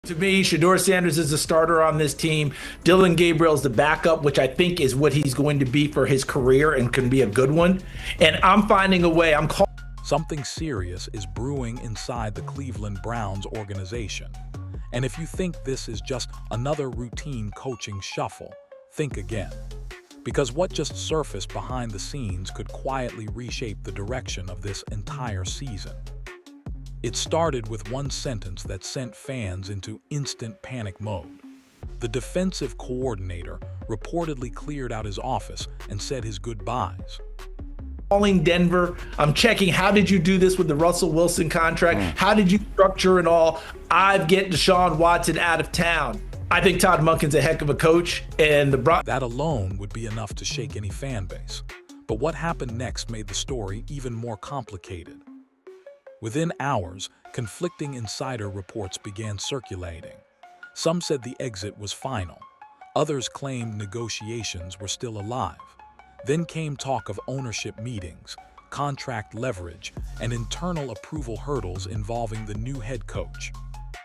To me, Shedeur Sanders is the starter on this team. Dylan Gabriel's the backup, which I think is what he's going to be for his career and can be a good one. And I'm finding a way. Something serious is brewing inside the Cleveland Browns organization. And if you think this is just another routine coaching shuffle, think again. Because what just surfaced behind the scenes could quietly reshape the direction of this entire season. It started with one sentence that sent fans into instant panic mode. The defensive coordinator reportedly cleared out his office and said his goodbyes. Calling Denver, I'm checking, how did you do this with the Russell Wilson contract? How did you structure it all? I've get Deshaun Watson out of town. I think Todd Monken's a heck of a coach, and That alone would be enough to shake any fan base. But what happened next made the story even more complicated. Within hours, conflicting insider reports began circulating. Some said the exit was final. Others claimed negotiations were still alive. Then came talk of ownership meetings, contract leverage, and internal approval hurdles involving the new head coach.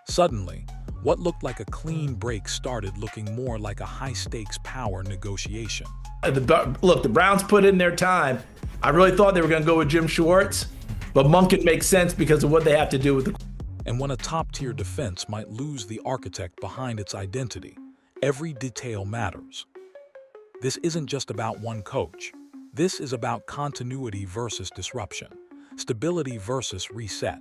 Suddenly, what looked like a clean break started looking more like a high-stakes power negotiation. Look, the Browns put in their time. I really thought they were going to go with Jim Schwartz, but Monken makes sense because of what they have to do with the... And when a top-tier defense might lose the architect behind its identity, every detail matters. This isn't just about one coach. This is about continuity versus disruption, stability versus reset.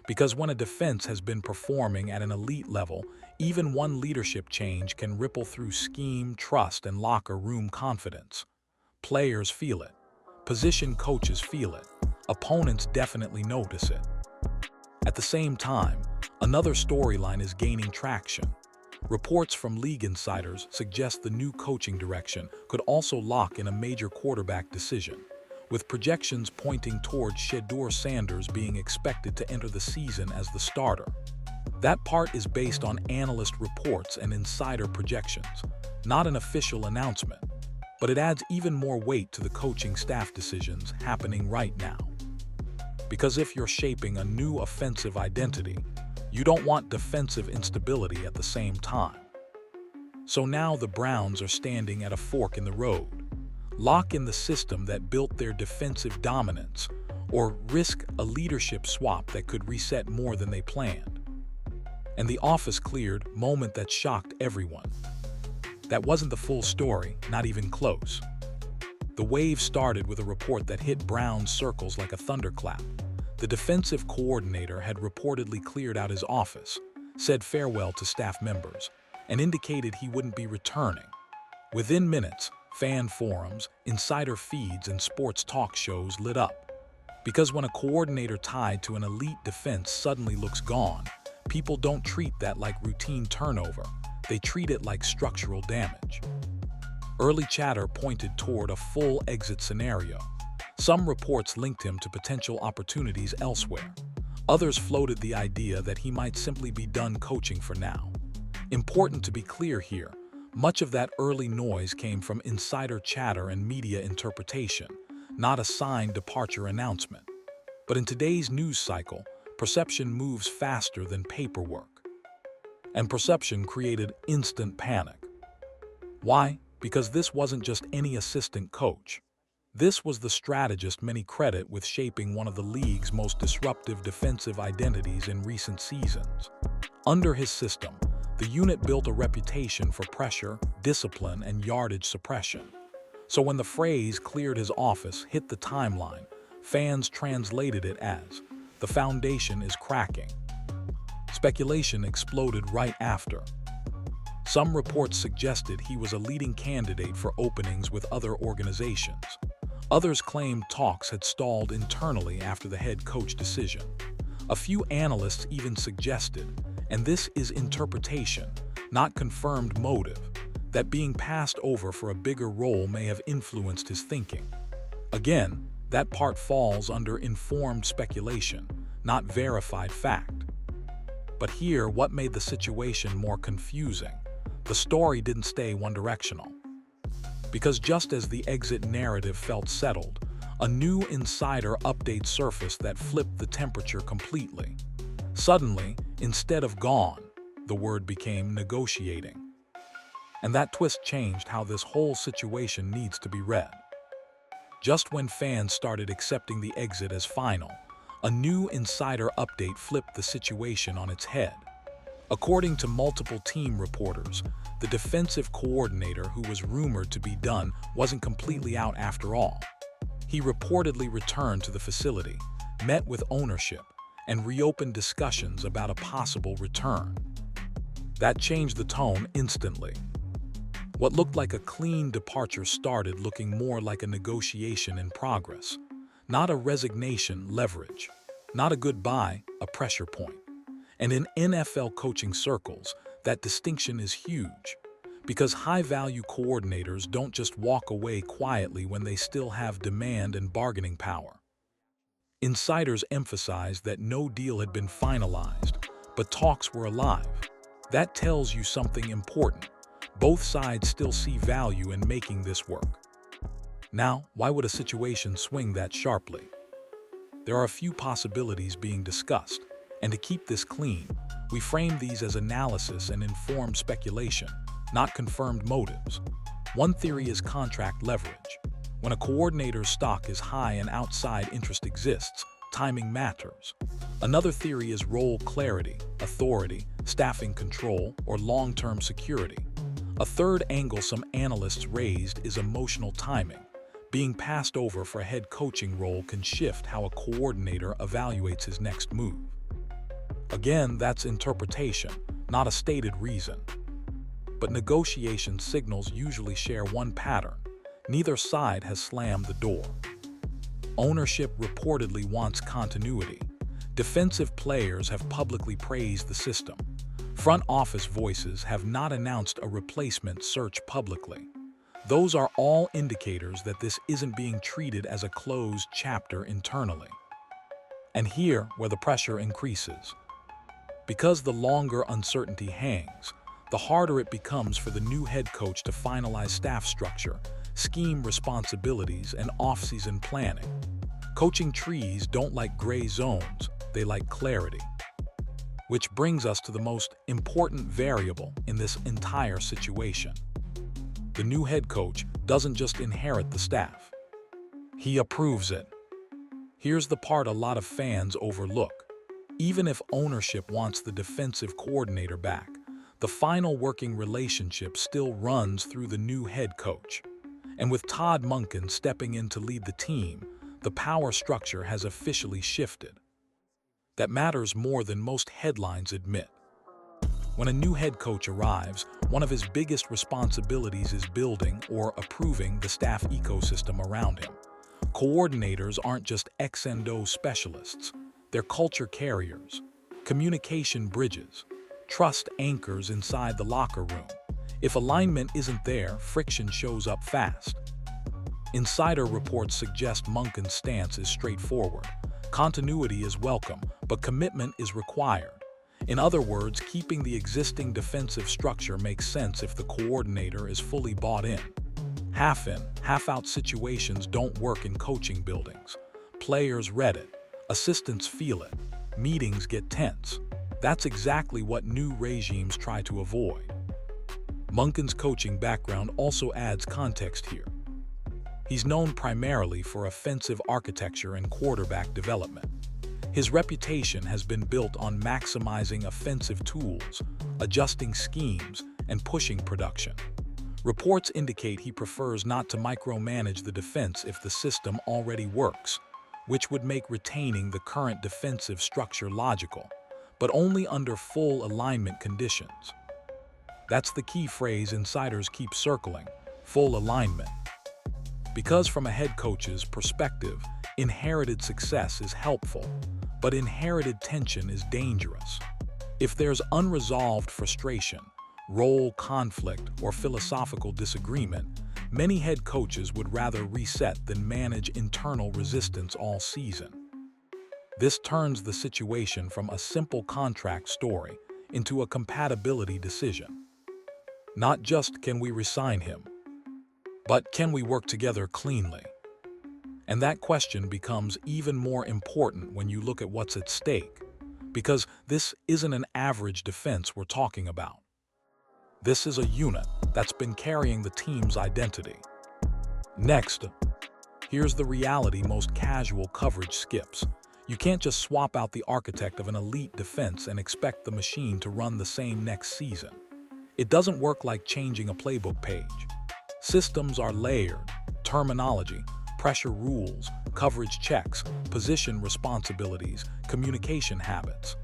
Because when a defense has been performing at an elite level, even one leadership change can ripple through scheme, trust, and locker room confidence. Players feel it. Position coaches feel it. Opponents definitely notice it. At the same time, another storyline is gaining traction. Reports from league insiders suggest the new coaching direction could also lock in a major quarterback decision, with projections pointing towards Shedeur Sanders being expected to enter the season as the starter. That part is based on analyst reports and insider projections, not an official announcement. But it adds even more weight to the coaching staff decisions happening right now. Because if you're shaping a new offensive identity, you don't want defensive instability at the same time. So now the Browns are standing at a fork in the road. Lock in the system that built their defensive dominance, or risk a leadership swap that could reset more than they planned. And the office cleared moment that shocked everyone. That wasn't the full story, not even close. The wave started with a report that hit Browns circles like a thunderclap. The defensive coordinator had reportedly cleared out his office, said farewell to staff members, and indicated he wouldn't be returning. Within minutes, fan forums, insider feeds, and sports talk shows lit up. Because when a coordinator tied to an elite defense suddenly looks gone, people don't treat that like routine turnover. They treat it like structural damage. Early chatter pointed toward a full exit scenario. Some reports linked him to potential opportunities elsewhere. Others floated the idea that he might simply be done coaching for now. Important to be clear here, much of that early noise came from insider chatter and media interpretation, not a signed departure announcement. But in today's news cycle, perception moves faster than paperwork. And perception created instant panic. Why? Because this wasn't just any assistant coach. This was the strategist many credit with shaping one of the league's most disruptive defensive identities in recent seasons. Under his system, the unit built a reputation for pressure, discipline, and yardage suppression. So when the phrase "cleared his office" hit the timeline, fans translated it as, "the foundation is cracking." Speculation exploded right after. Some reports suggested he was a leading candidate for openings with other organizations. Others claimed talks had stalled internally after the head coach decision. A few analysts even suggested, and this is interpretation, not confirmed motive, that being passed over for a bigger role may have influenced his thinking. Again, that part falls under informed speculation, not verified fact. But here, what made the situation more confusing? The story didn't stay one-directional. Because just as the exit narrative felt settled, a new insider update surfaced that flipped the temperature completely. Suddenly, instead of gone, the word became negotiating. And that twist changed how this whole situation needs to be read. Just when fans started accepting the exit as final, a new insider update flipped the situation on its head. According to multiple team reporters, the defensive coordinator who was rumored to be done wasn't completely out after all. He reportedly returned to the facility, met with ownership, and reopened discussions about a possible return. That changed the tone instantly. What looked like a clean departure started looking more like a negotiation in progress. Not a resignation, leverage. Not a goodbye, a pressure point. And in NFL coaching circles, that distinction is huge, because high-value coordinators don't just walk away quietly when they still have demand and bargaining power. Insiders emphasized that no deal had been finalized, but talks were alive. That tells you something important. Both sides still see value in making this work. Now, why would a situation swing that sharply? There are a few possibilities being discussed, and to keep this clean, we frame these as analysis and informed speculation, not confirmed motives. One theory is contract leverage. When a coordinator's stock is high and outside interest exists, timing matters. Another theory is role clarity, authority, staffing control, or long-term security. A third angle some analysts raised is emotional timing. Being passed over for a head coaching role can shift how a coordinator evaluates his next move. Again, that's interpretation, not a stated reason. But negotiation signals usually share one pattern. Neither side has slammed the door. Ownership reportedly wants continuity. Defensive players have publicly praised the system. Front office voices have not announced a replacement search publicly. Those are all indicators that this isn't being treated as a closed chapter internally. And here where the pressure increases. Because the longer uncertainty hangs, the harder it becomes for the new head coach to finalize staff structure, scheme responsibilities, and off-season planning. Coaching trees don't like gray zones, they like clarity. Which brings us to the most important variable in this entire situation. The new head coach doesn't just inherit the staff. He approves it. Here's the part a lot of fans overlook. Even if ownership wants the defensive coordinator back, the final working relationship still runs through the new head coach. And with Todd Monken stepping in to lead the team, the power structure has officially shifted. That matters more than most headlines admit. When a new head coach arrives, one of his biggest responsibilities is building or approving the staff ecosystem around him. Coordinators aren't just X and O specialists. They're culture carriers, communication bridges, trust anchors inside the locker room. If alignment isn't there, friction shows up fast. Insider reports suggest Monken's stance is straightforward. Continuity is welcome, but commitment is required. In other words, keeping the existing defensive structure makes sense if the coordinator is fully bought in. Half-in, half-out situations don't work in coaching buildings. Players read it, assistants feel it, meetings get tense. That's exactly what new regimes try to avoid. Monken's coaching background also adds context here. He's known primarily for offensive architecture and quarterback development. His reputation has been built on maximizing offensive tools, adjusting schemes, and pushing production. Reports indicate he prefers not to micromanage the defense if the system already works, which would make retaining the current defensive structure logical, but only under full alignment conditions. That's the key phrase insiders keep circling: full alignment. Because from a head coach's perspective, inherited success is helpful, but inherited tension is dangerous. If there's unresolved frustration, role conflict, or philosophical disagreement, many head coaches would rather reset than manage internal resistance all season. This turns the situation from a simple contract story into a compatibility decision. Not just can we resign him, but can we work together cleanly? And that question becomes even more important when you look at what's at stake. because this isn't an average defense we're talking about. This is a unit that's been carrying the team's identity. Next, here's the reality most casual coverage skips. You can't just swap out the architect of an elite defense and expect the machine to run the same next season. It doesn't work like changing a playbook page. Systems are layered: terminology, pressure rules, coverage checks, position responsibilities, communication habits.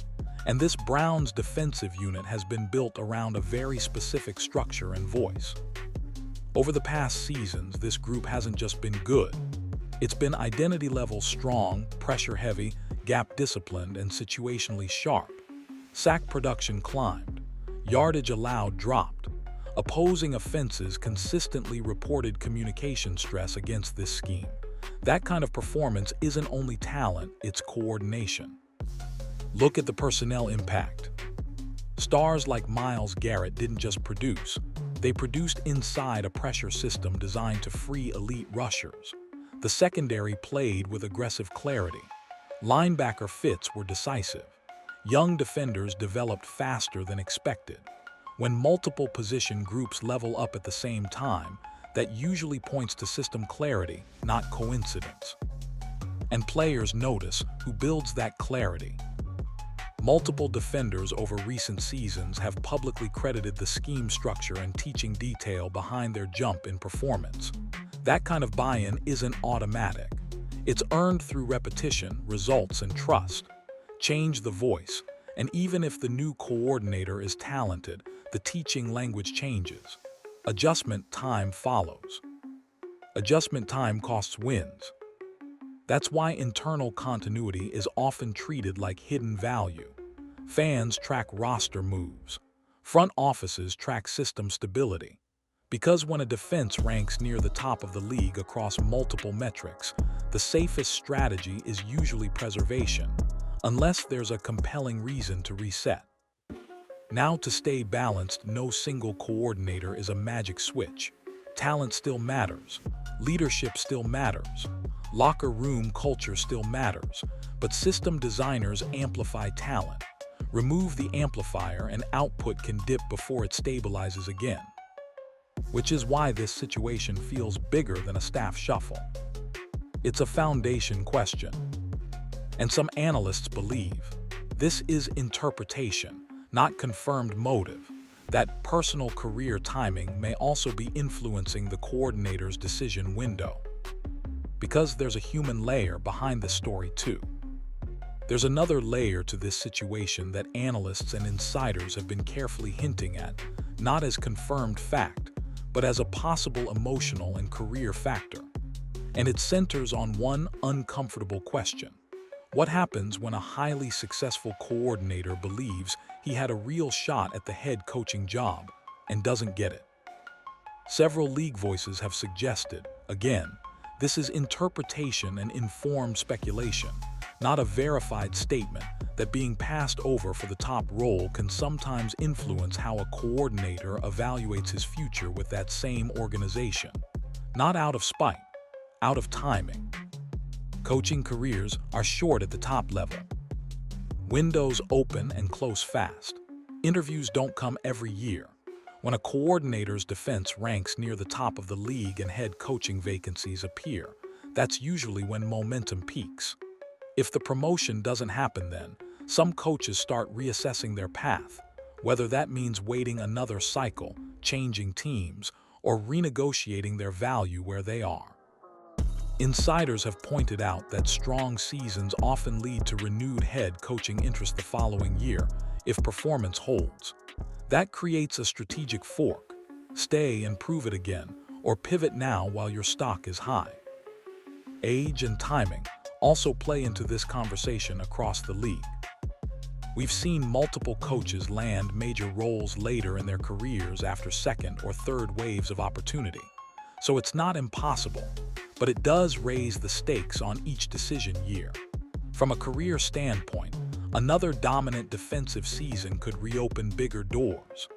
And this Browns defensive unit has been built around a very specific structure and voice. Over the past seasons, this group hasn't just been good. It's been identity level strong, pressure heavy, gap disciplined, and situationally sharp. Sack production climbed. Yardage allowed dropped. Opposing offenses consistently reported communication stress against this scheme. That kind of performance isn't only talent, it's coordination. Look at the personnel impact. Stars like Myles Garrett didn't just produce. They produced inside a pressure system designed to free elite rushers. The secondary played with aggressive clarity. Linebacker fits were decisive. Young defenders developed faster than expected. When multiple position groups level up at the same time, that usually points to system clarity, not coincidence. And players notice who builds that clarity. Multiple defenders over recent seasons have publicly credited the scheme structure and teaching detail behind their jump in performance. That kind of buy-in isn't automatic. It's earned through repetition, results, and trust. Change the voice, and even if the new coordinator is talented, the teaching language changes. Adjustment time follows. Adjustment time costs wins. That's why internal continuity is often treated like hidden value. Fans track roster moves. Front offices track system stability. Because when a defense ranks near the top of the league across multiple metrics, the safest strategy is usually preservation, unless there's a compelling reason to reset. Now, to stay balanced, no single coordinator is a magic switch. Talent still matters. Leadership still matters. Locker room culture still matters. But system designers amplify talent. Remove the amplifier and output can dip before it stabilizes again. Which is why this situation feels bigger than a staff shuffle. It's a foundation question. And some analysts believe this is interpretation, not confirmed motive, that personal career timing may also be influencing the coordinator's decision window. Because there's a human layer behind this story too. There's another layer to this situation that analysts and insiders have been carefully hinting at, not as confirmed fact, but as a possible emotional and career factor. And it centers on one uncomfortable question. What happens when a highly successful coordinator believes he had a real shot at the head coaching job and doesn't get it? Several league voices have suggested, again, this is interpretation and informed speculation, not a verified statement, that being passed over for the top role can sometimes influence how a coordinator evaluates his future with that same organization. Not out of spite, out of timing. Coaching careers are short at the top level. Windows open and close fast. Interviews don't come every year. When a coordinator's defense ranks near the top of the league and head coaching vacancies appear, that's usually when momentum peaks. If the promotion doesn't happen then, some coaches start reassessing their path, whether that means waiting another cycle, changing teams, or renegotiating their value where they are. Insiders have pointed out that strong seasons often lead to renewed head coaching interest the following year if performance holds. That creates a strategic fork. Stay and prove it again, or pivot now while your stock is high. Age and timing also play into this conversation across the league. We've seen multiple coaches land major roles later in their careers after second or third waves of opportunity. So it's not impossible, but it does raise the stakes on each decision year. From a career standpoint, another dominant defensive season could reopen bigger doors.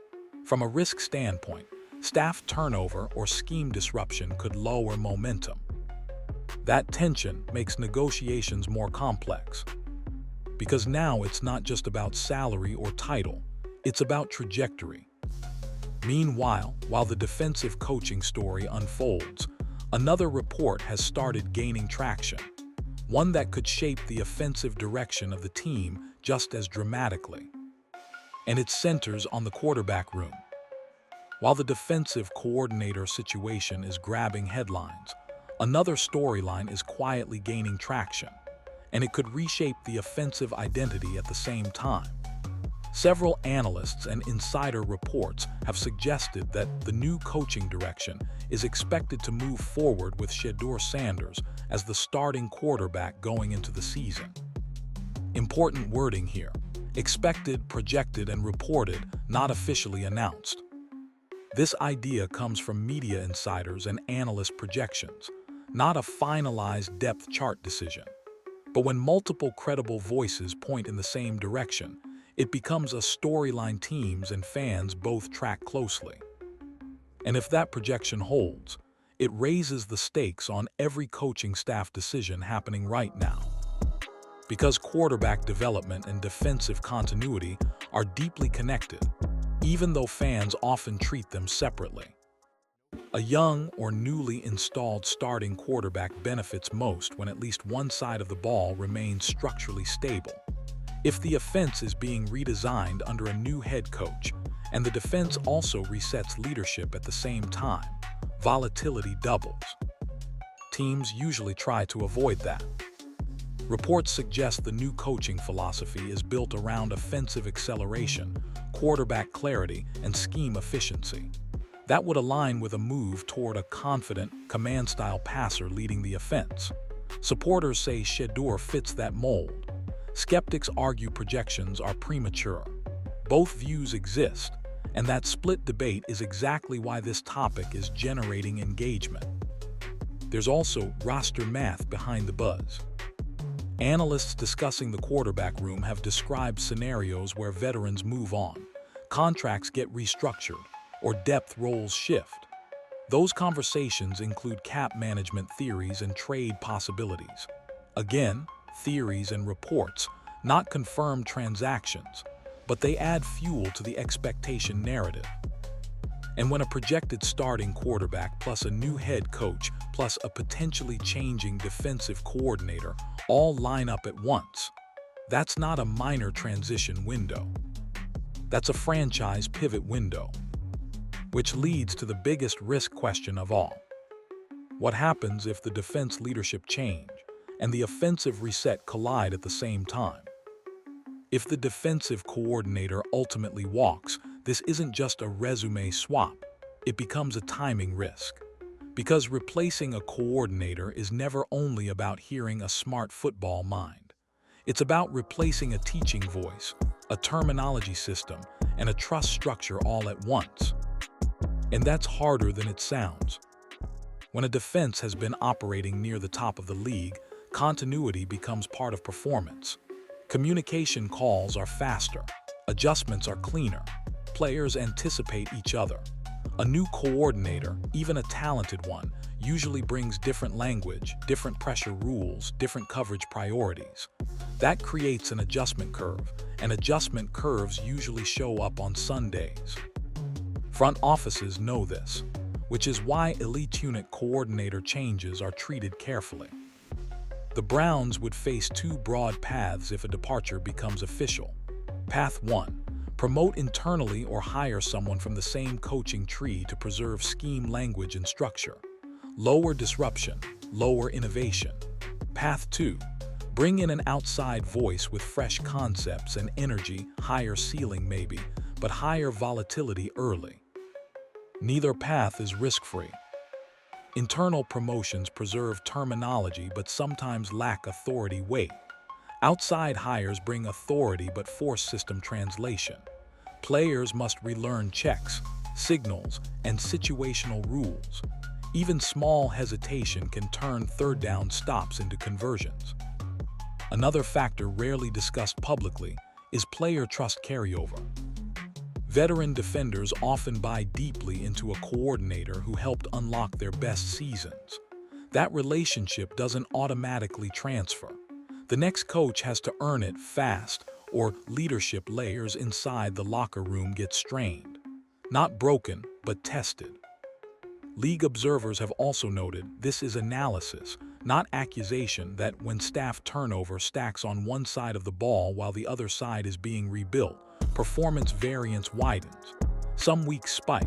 From a risk standpoint, staff turnover or scheme disruption could lower momentum. That tension makes negotiations more complex. because now it's not just about salary or title, it's about trajectory. Meanwhile, while the defensive coaching story unfolds, another report has started gaining traction, one that could shape the offensive direction of the team just as dramatically. And it centers on the quarterback room. While the defensive coordinator situation is grabbing headlines, another storyline is quietly gaining traction, and it could reshape the offensive identity at the same time. Several analysts and insider reports have suggested that the new coaching direction is expected to move forward with Shedeur Sanders as the starting quarterback going into the season. Important wording here: expected, projected, and reported, not officially announced. This idea comes from media insiders and analyst projections, not a finalized depth chart decision. But when multiple credible voices point in the same direction, it becomes a storyline teams and fans both track closely. And if that projection holds, it raises the stakes on every coaching staff decision happening right now. Because quarterback development and defensive continuity are deeply connected, even though fans often treat them separately. A young or newly installed starting quarterback benefits most when at least one side of the ball remains structurally stable. If the offense is being redesigned under a new head coach, and the defense also resets leadership at the same time, volatility doubles. Teams usually try to avoid that. Reports suggest the new coaching philosophy is built around offensive acceleration, quarterback clarity, and scheme efficiency. That would align with a move toward a confident, command-style passer leading the offense. Supporters say Shedeur fits that mold. Skeptics argue projections are premature. Both views exist, and that split debate is exactly why this topic is generating engagement. There's also roster math behind the buzz. Analysts discussing the quarterback room have described scenarios where veterans move on, contracts get restructured, or depth roles shift. Those conversations include cap management theories and trade possibilities. Again, theories and reports, not confirmed transactions, but they add fuel to the expectation narrative. And when a projected starting quarterback plus a new head coach plus a potentially changing defensive coordinator all line up at once, that's not a minor transition window. That's a franchise pivot window. Which leads to the biggest risk question of all. What happens if the defense leadership change and the offensive reset collide at the same time? If the defensive coordinator ultimately walks, this isn't just a resume swap, it becomes a timing risk. Because replacing a coordinator is never only about hearing a smart football mind. It's about replacing a teaching voice, a terminology system, and a trust structure all at once. And that's harder than it sounds. When a defense has been operating near the top of the league, continuity becomes part of performance. Communication calls are faster, adjustments are cleaner, players anticipate each other. A new coordinator, even a talented one, usually brings different language, different pressure rules, different coverage priorities. That creates an adjustment curve, and adjustment curves usually show up on Sundays. Front offices know this, which is why elite unit coordinator changes are treated carefully. The Browns would face two broad paths if a departure becomes official. Path 1. Promote internally or hire someone from the same coaching tree to preserve scheme language and structure. Lower disruption, lower innovation. Path 2. Bring in an outside voice with fresh concepts and energy, higher ceiling maybe, but higher volatility early. Neither path is risk-free. Internal promotions preserve terminology but sometimes lack authority weight. Outside hires bring authority but force system translation. Players must relearn checks, signals, and situational rules. Even small hesitation can turn third down stops into conversions. Another factor rarely discussed publicly is player trust carryover. Veteran defenders often buy deeply into a coordinator who helped unlock their best seasons. That relationship doesn't automatically transfer. The next coach has to earn it fast, or leadership layers inside the locker room get strained. Not broken, but tested. League observers have also noted this is analysis, not accusation, that when staff turnover stacks on one side of the ball while the other side is being rebuilt, performance variance widens. Some weeks spike,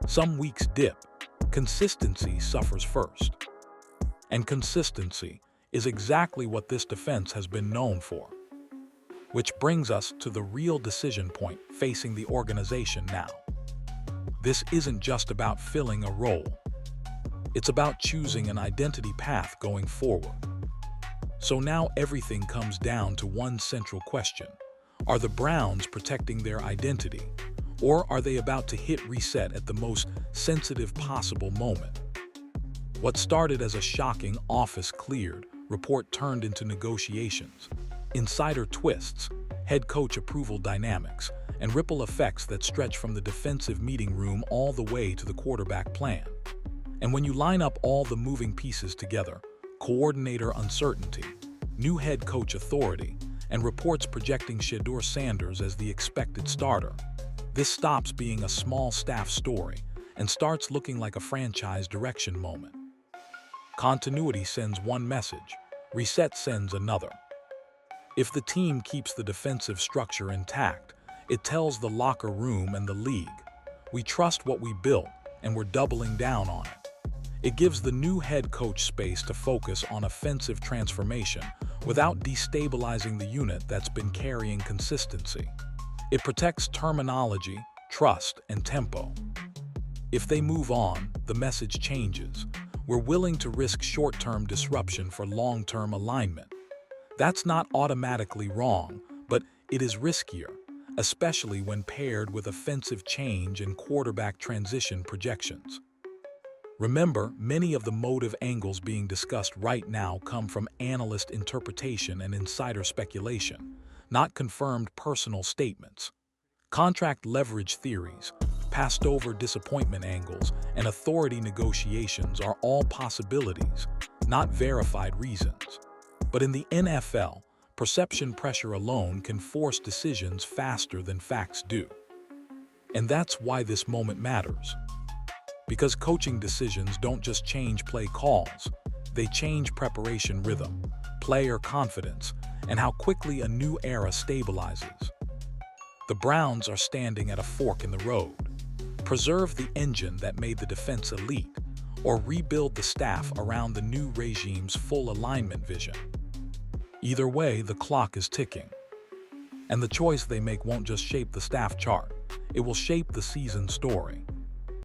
some weeks dip. Consistency suffers first. And consistency is exactly what this defense has been known for. Which brings us to the real decision point facing the organization now. This isn't just about filling a role. It's about choosing an identity path going forward. So now everything comes down to one central question. Are the Browns protecting their identity, or are they about to hit reset at the most sensitive possible moment? What started as a shocking office cleared report turned into negotiations, insider twists, head coach approval dynamics, and ripple effects that stretch from the defensive meeting room all the way to the quarterback plan. And when you line up all the moving pieces together, coordinator uncertainty, new head coach authority, and reports projecting Shedeur Sanders as the expected starter, this stops being a small staff story and starts looking like a franchise direction moment. Continuity sends one message, reset sends another. If the team keeps the defensive structure intact, it tells the locker room and the league, we trust what we built and we're doubling down on it. It gives the new head coach space to focus on offensive transformation without destabilizing the unit that's been carrying consistency. It protects terminology, trust, and tempo. If they move on, the message changes. We're willing to risk short-term disruption for long-term alignment. That's not automatically wrong, but it is riskier, especially when paired with offensive change and quarterback transition projections. Remember, many of the motive angles being discussed right now come from analyst interpretation and insider speculation, not confirmed personal statements. Contract leverage theories, passed over disappointment angles, and authority negotiations are all possibilities, not verified reasons. But in the NFL, perception pressure alone can force decisions faster than facts do. And that's why this moment matters. Because coaching decisions don't just change play calls, they change preparation rhythm, player confidence, and how quickly a new era stabilizes. The Browns are standing at a fork in the road. Preserve the engine that made the defense elite, or rebuild the staff around the new regime's full alignment vision. Either way, the clock is ticking. And the choice they make won't just shape the staff chart, it will shape the season story.